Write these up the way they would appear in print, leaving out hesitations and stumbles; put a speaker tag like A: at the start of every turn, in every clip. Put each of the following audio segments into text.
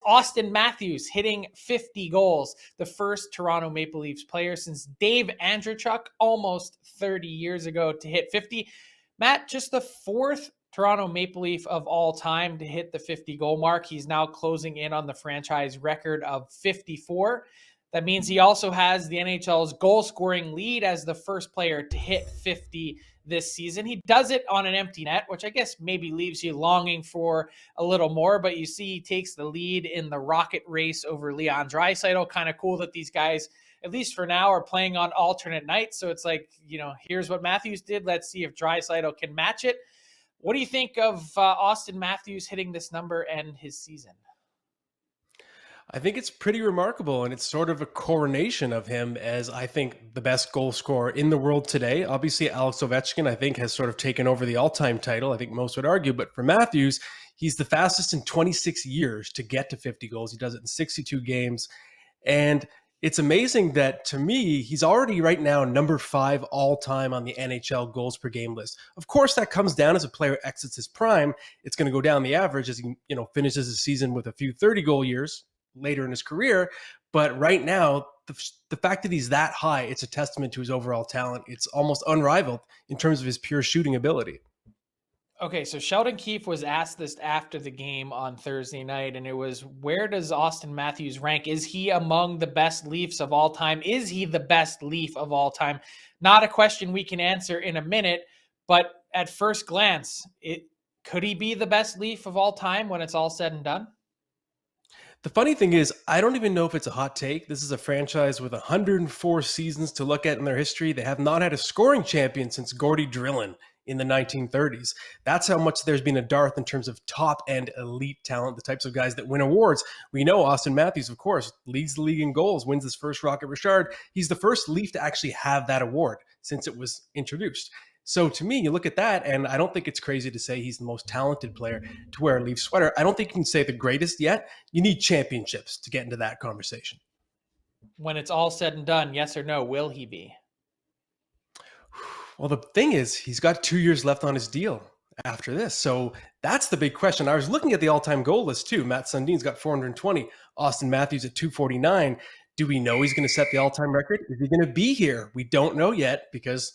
A: Auston Matthews hitting 50 goals, the first Toronto Maple Leafs player since Dave Andreychuk almost 30 years ago to hit 50. Matt, just the fourth Toronto Maple Leaf of all time to hit the 50 goal mark. He's now closing in on the franchise record of 54. That means he also has the NHL's goal scoring lead as the first player to hit 50 this season. He does it on an empty net, which I guess maybe leaves you longing for a little more, but you see he takes the lead in the rocket race over Leon Draisaitl. Kind of cool that these guys, at least for now, are playing on alternate nights. So it's like, here's what Matthews did. Let's see if Draisaitl can match it. What do you think of Auston Matthews hitting this number and his season?
B: I think it's pretty remarkable, and it's sort of a coronation of him as, I think, the best goal scorer in the world today. Obviously, Alex Ovechkin, I think, has sort of taken over the all-time title, I think most would argue. But for Matthews, he's the fastest in 26 years to get to 50 goals. He does it in 62 games. And it's amazing that, to me, he's already right now number 5 all-time on the NHL goals per game list. Of course, that comes down as a player exits his prime. It's going to go down the average as he finishes his season with a few 30-goal years later in his career. But right now, the fact that he's that high, it's a testament to his overall talent. It's almost unrivaled in terms of his pure shooting ability.
A: Okay, so Sheldon Keefe was asked this after the game on Thursday night, and it was, where does Auston Matthews rank? Is he among the best Leafs of all time? Is he the best Leaf of all time? Not a question we can answer in a minute, but at first glance, could he be the best Leaf of all time when it's all said and done?
B: The funny thing is, I don't even know if it's a hot take. This is a franchise with 104 seasons to look at in their history. They have not had a scoring champion since Gordie Drillin in the 1930s. That's how much there's been a dearth in terms of top-end elite talent, the types of guys that win awards. We know Auston Matthews, of course, leads the league in goals, wins his first Rocket Richard. He's the first Leaf to actually have that award since it was introduced. So to me, you look at that, and I don't think it's crazy to say he's the most talented player to wear a Leaf sweater. I don't think you can say the greatest yet. You need championships to get into that conversation.
A: When it's all said and done, yes or no, will he be?
B: Well, the thing is, he's got 2 years left on his deal after this. So that's the big question. I was looking at the all-time goal list too. Matt Sundin's got 420, Auston Matthews at 249. Do we know he's going to set the all-time record? Is he going to be here? We don't know yet because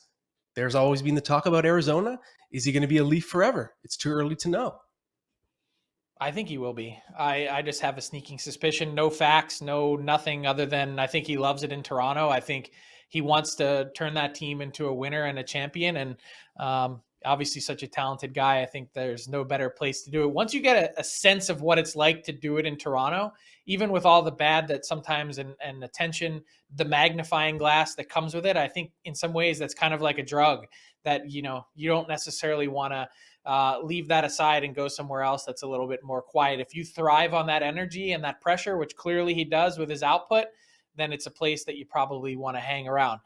B: there's always been the talk about Arizona. Is he going to be a Leaf forever? It's too early to know.
A: I think he will be. I just have a sneaking suspicion. No facts, no nothing other than I think he loves it in Toronto. I think he wants to turn that team into a winner and a champion. And obviously such a talented guy. I think there's no better place to do it. Once you get a sense of what it's like to do it in Toronto, even with all the bad that sometimes and attention, the magnifying glass that comes with it, I think in some ways that's kind of like a drug that, you don't necessarily want to leave that aside and go somewhere else that's a little bit more quiet. If you thrive on that energy and that pressure, which clearly he does with his output, then it's a place that you probably want to hang around.